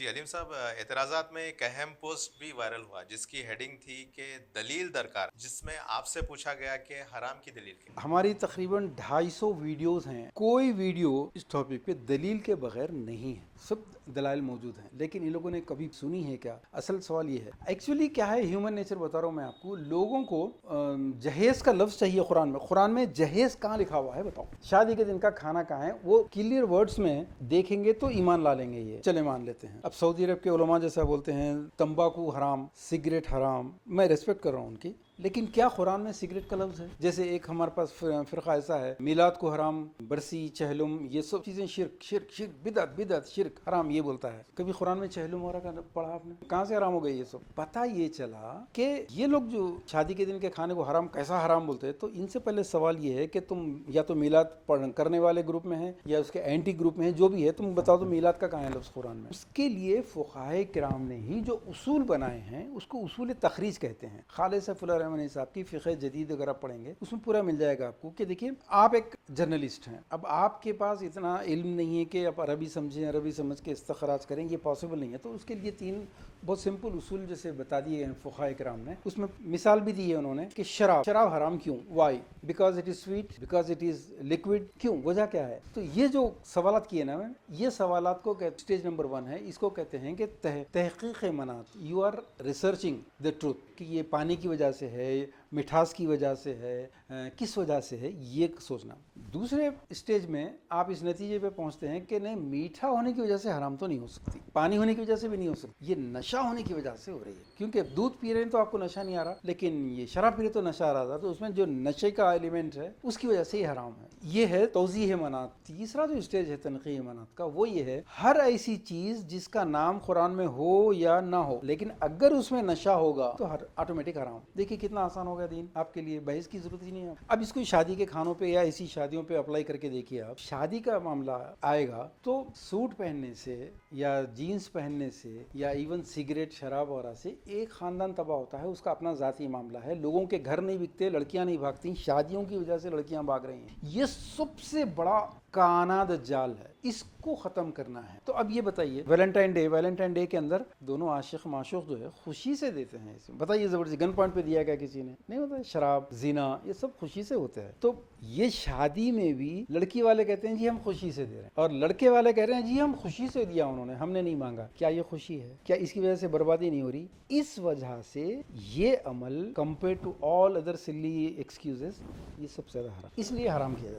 جی علیم صاحب، اعتراضات میں ایک اہم پوسٹ بھی وائرل ہوا جس کی ہیڈنگ تھی کہ دلیل درکار، جس میں آپ سے پوچھا گیا کہ حرام کی دلیل کیا؟ ہماری تقریباً 250 ویڈیوز ہیں، کوئی ویڈیو اس ٹاپک پہ دلیل کے بغیر نہیں ہے، سب دلائل موجود ہیں، لیکن ان لوگوں نے کبھی سنی ہے کیا؟ اصل سوال یہ ہے ایکچولی کیا ہے، ہیومن نیچر بتا رہا ہوں میں آپ کو، لوگوں کو جہیز کا لفظ چاہیے قرآن میں جہیز کہاں لکھا ہوا ہے بتاؤ؟ شادی کے دن کا کھانا کہاں ہے؟ وہ کلیئر ورڈز میں دیکھیں گے تو ایمان لا لیں گے، یہ چلے مان لیتے ہیں۔ اب سعودی عرب کے علماء جیسا بولتے ہیں تمباکو حرام، سگریٹ حرام، میں ریسپیکٹ کر رہا ہوں ان کی، لیکن کیا قرآن میں سگریٹ کا لفظ ہے؟ جیسے ایک ہمارے پاس فرقہ ایسا ہے میلاد کو حرام، برسی، چہلم، یہ سب چیزیں شرک شرک شرک، بدعت شرک حرام یہ بولتا ہے۔ کبھی قرآن میں چہلم وغیرہ کا پڑھا آپ نے؟ کہاں سے حرام ہو گئی یہ سب؟ پتہ یہ چلا کہ یہ لوگ جو شادی کے دن کے کھانے کو حرام کیسا حرام بولتے ہیں، تو ان سے پہلے سوال یہ ہے کہ تم یا تو میلاد کرنے والے گروپ میں ہیں یا اس کے اینٹی گروپ میں ہیں، جو بھی ہے تم بتاؤ تو میلاد کا کہاں ہے لفظ قرآن میں؟ اس کے لیے فقہائے کرام نے ہی جو اصول بنائے ہیں اس کو اصول تخریج کہتے ہیں۔ خالد سیف اللہ رحمانی صاحب کی فقہ جدید اگر آپ پڑھیں گے اس میں پورا مل جائے گا آپ کو کہ دیکھیے آپ ایک جرنلسٹ ہیں، اب آپ کے پاس اتنا علم نہیں ہے کہ آپ عربی سمجھیں، عربی سمجھ کے استخراج کریں، یہ پاسبل نہیں ہے، تو اس کے لیے تین بہت سمپل اصول جیسے بتا دیے ہیں فقہائے کرام نے، اس میں مثال بھی دی ہے انہوں نے کہ شراب حرام کیوں؟ Why? Because it is sweet, because it is liquid, کیوں؟ وجہ کیا ہے؟ تو یہ جو سوالات کیے نا، یہ سوالات کو اسٹیج نمبر 1 ہے، اس کو کہتے ہیں کہ تحقیق منات، you are researching the truth, کہ یہ پانی کی وجہ سے ہے، مٹھاس کی وجہ سے ہے، کس وجہ سے ہے، یہ سوچنا۔ دوسرے اسٹیج میں آپ اس نتیجے پہ پہنچتے ہیں کہ نہیں، میٹھا ہونے کی وجہ سے حرام تو نہیں ہو سکتی، پانی ہونے کی وجہ سے بھی نہیں ہو سکتی، یہ نشہ ہونے کی وجہ سے ہو رہی ہے، کیونکہ دودھ پی رہے ہیں تو آپ کو نشہ نہیں آ رہا، لیکن یہ شراب پی رہے تو نشہ آ رہا تھا، تو اس میں جو نشے کا ایلیمنٹ ہے اس کی وجہ سے یہ حرام ہے۔ یہ ہے توضیح منات۔ تیسرا جو اسٹیج ہے تنقیح منات کا، وہ یہ ہے ہر ایسی چیز جس کا نام قرآن میں ہو یا نہ ہو لیکن اگر اس میں نشہ ہوگا تو آٹومیٹک حرام۔ دیکھیے کتنا آسان ہو گیا دین آپ کے لیے، بحث کی ضرورت ہی نہیں ہے۔ اب اس کو شادی کے کھانوں پہ یا ایسی شادیوں پہ اپلائی کر کے دیکھیے، آپ شادی کا معاملہ آئے گا تو سوٹ پہننے سے یا جینز پہننے سے یا ایون سگریٹ شراب وغیرہ سے ایک خاندان تباہ ہوتا ہے، اس کا اپنا ذاتی معاملہ ہے، لوگوں کے گھر نہیں بکتے، لڑکیاں نہیں بھاگتی، شادیوں کی وجہ سے لڑکیاں بھاگ رہی ہیں، یہ سب سے بڑا کانا دجال ہے، اس کو ختم کرنا ہے۔ تو اب یہ بتائیے ویلنٹائن ڈے کے اندر دونوں عاشق معشوق جو ہے خوشی سے دیتے ہیں اسے، بتائیے زبردستی گن پوائنٹ پہ دیا گیا کسی نے؟ نہیں ہوتا ہے، شراب، زنا، یہ سب خوشی سے ہوتا ہے۔ تو یہ شادی میں بھی لڑکی والے کہتے ہیں جی ہم خوشی سے دے رہے ہیں، اور لڑکے والے کہہ رہے ہیں جی ہم خوشی سے دیا، انہوں نے، ہم نے نہیں مانگا۔ کیا یہ خوشی ہے؟ کیا اس کی وجہ سے بربادی نہیں ہو رہی؟ اس وجہ سے یہ عمل کمپیئر ٹو آل ادر سلی ایکسکیوزز یہ سب سے زیادہ حرام، اس لیے حرام کیا جاتا ہے۔